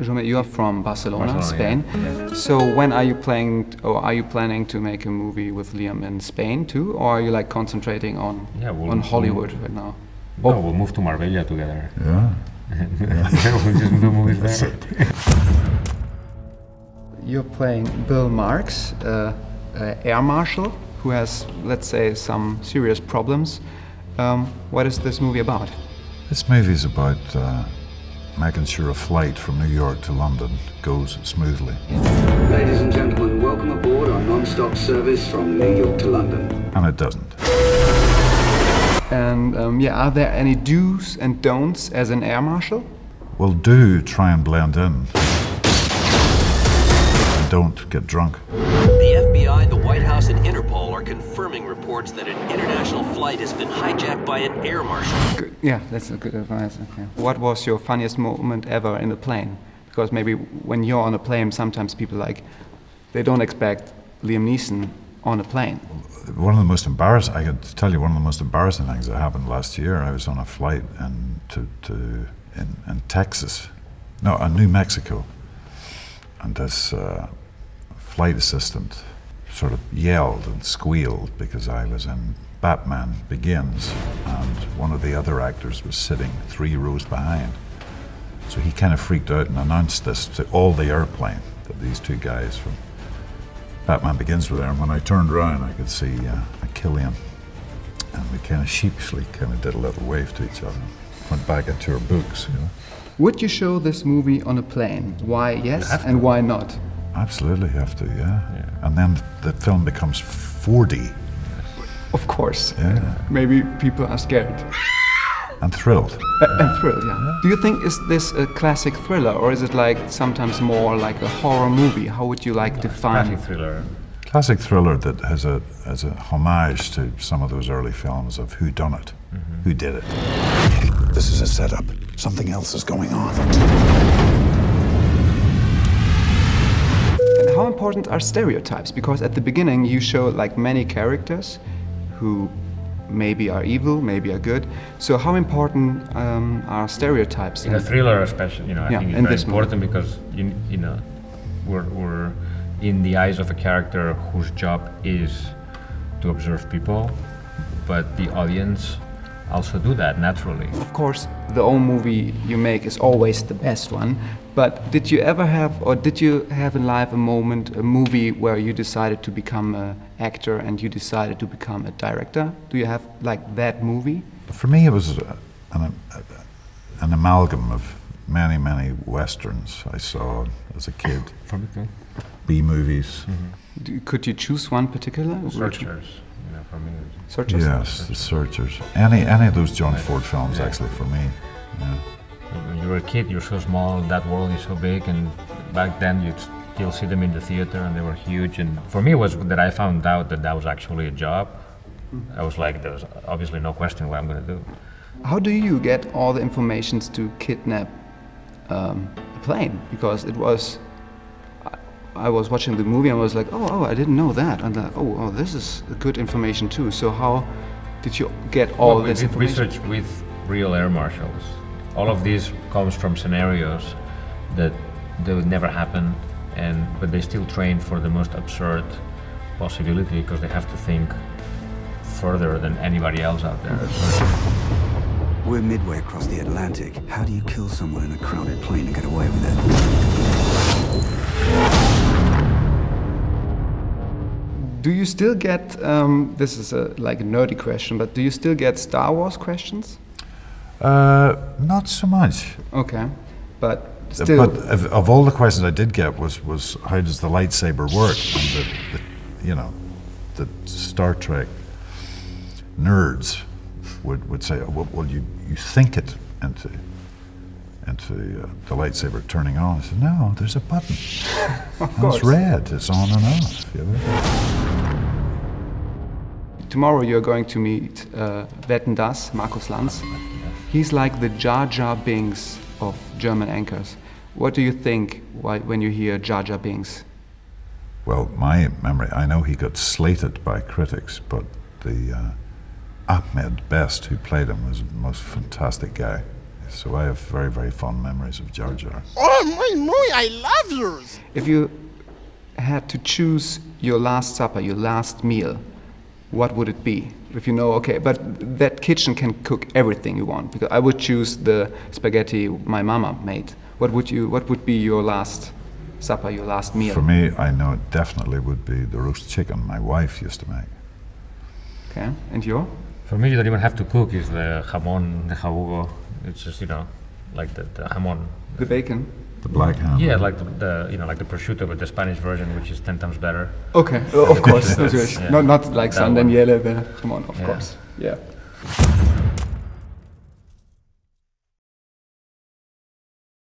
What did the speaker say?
Jaume, you are from Barcelona, Spain. Yeah. So when are you planning to make a movie with Liam in Spain too, or are you like concentrating on Hollywood right now? No, we'll move to Marbella together. Yeah. We'll just do movies there. You're playing Bill Marks, air marshal, who has, let's say, some serious problems. What is this movie about? This movie is about making sure a flight from New York to London goes smoothly. Ladies and gentlemen, welcome aboard our non-stop service from New York to London. And it doesn't. And yeah, are there any do's and don'ts as an air marshal? Well, do try and blend in. And don't get drunk. The FBI, the White House, and Interpol are confirming reports that an international flight has been hijacked by an air marshal. Good. Yeah, that's a good advice. Okay. What was your funniest moment ever in a plane? Because maybe when you're on a plane, sometimes people they don't expect Liam Neeson on a plane. One of the most embarrassing, I could tell you one of the most embarrassing things that happened last year. I was on a flight in Texas, no, in New Mexico, and this flight assistant sort of yelled and squealed because I was in Batman Begins and one of the other actors was sitting 3 rows behind. So he kind of freaked out and announced this to all the airplane, that these 2 guys from Batman Begins were there, and when I turned around I could see Killian, and we kind of sheepishly did a little wave to each other, went back into our books. You know. Would you show this movie on a plane? Why yes and why not? Absolutely have to, yeah. And then the film becomes 4D. Of course. Yeah. Maybe people are scared. And thrilled. And thrilled, yeah. Do you think is this a classic thriller, or is it like sometimes more like a horror movie? How would you like define? Classic thriller. Classic thriller that has a homage to some of those early films of who done it, who did it. This is a setup. Something else is going on. And how important are stereotypes? Because at the beginning you show like many characters who maybe are evil, maybe are good. So how important are stereotypes? In a thriller especially, I think it's very important because, we're in the eyes of a character whose job is to observe people, but the audience also do that naturally. Of course, the own movie you make is always the best one, but did you ever have, or did you have in life a movie where you decided to become an actor and you decided to become a director? Do you have like that movie? For me it was an amalgam of many westerns I saw as a kid. B-movies. Could you choose one particular? Searchers, for me. Searchers? Yes, The Searchers. Any of those John Ford films actually for me. Yeah. When you were a kid, you're so small, that world is so big, and back then you'd still see them in the theater and they were huge. And for me it was that I found out that was actually a job. I was like, there's obviously no question what I'm going to do. How do you get all the information to kidnap a plane? Because I was watching the movie and I was like, oh, I didn't know that. And oh, this is good information too. So how did you get all this information? We researched with real air marshals. All of this comes from scenarios that would never happen, but they still train for the most absurd possibility because they have to think further than anybody else out there. We're midway across the Atlantic. How do you kill someone in a crowded plane and get away with it? Do you still get, this is like a nerdy question, but do you still get Star Wars questions? Not so much. Okay, but still. But of all the questions I did get was how does the lightsaber work? And the Star Trek nerds would say, well you think it into the lightsaber turning on. I said, no, there's a button. Of course. It's red, it's on and off. Tomorrow you're going to meet Wetten Das, Markus Lanz. He's like the Jar Jar Binks of German anchors. What do you think when you hear Jar Jar Binks? Well, my memory, I know he got slated by critics, but the Ahmed Best, who played him, was the most fantastic guy. So I have very, very fond memories of Jar Jar. Oh, muy, I love yours. If you had to choose your last supper, your last meal, what would it be? If you know, okay, but that kitchen can cook everything you want. Because I would choose the spaghetti my mama made. What would be your last supper, your last meal? For me, I know it definitely would be the roast chicken my wife used to make. Okay, and your? For me, you don't even have to cook. It's the jamón de jabugo. It's just, you know, like the jamón. The bacon? The black ham. Yeah, like the you know, like the prosciutto, but the Spanish version, which is 10 times better. Okay, of course. That's right. Yeah. Not like That San one. Daniele, come on, of Yeah. course. Yeah.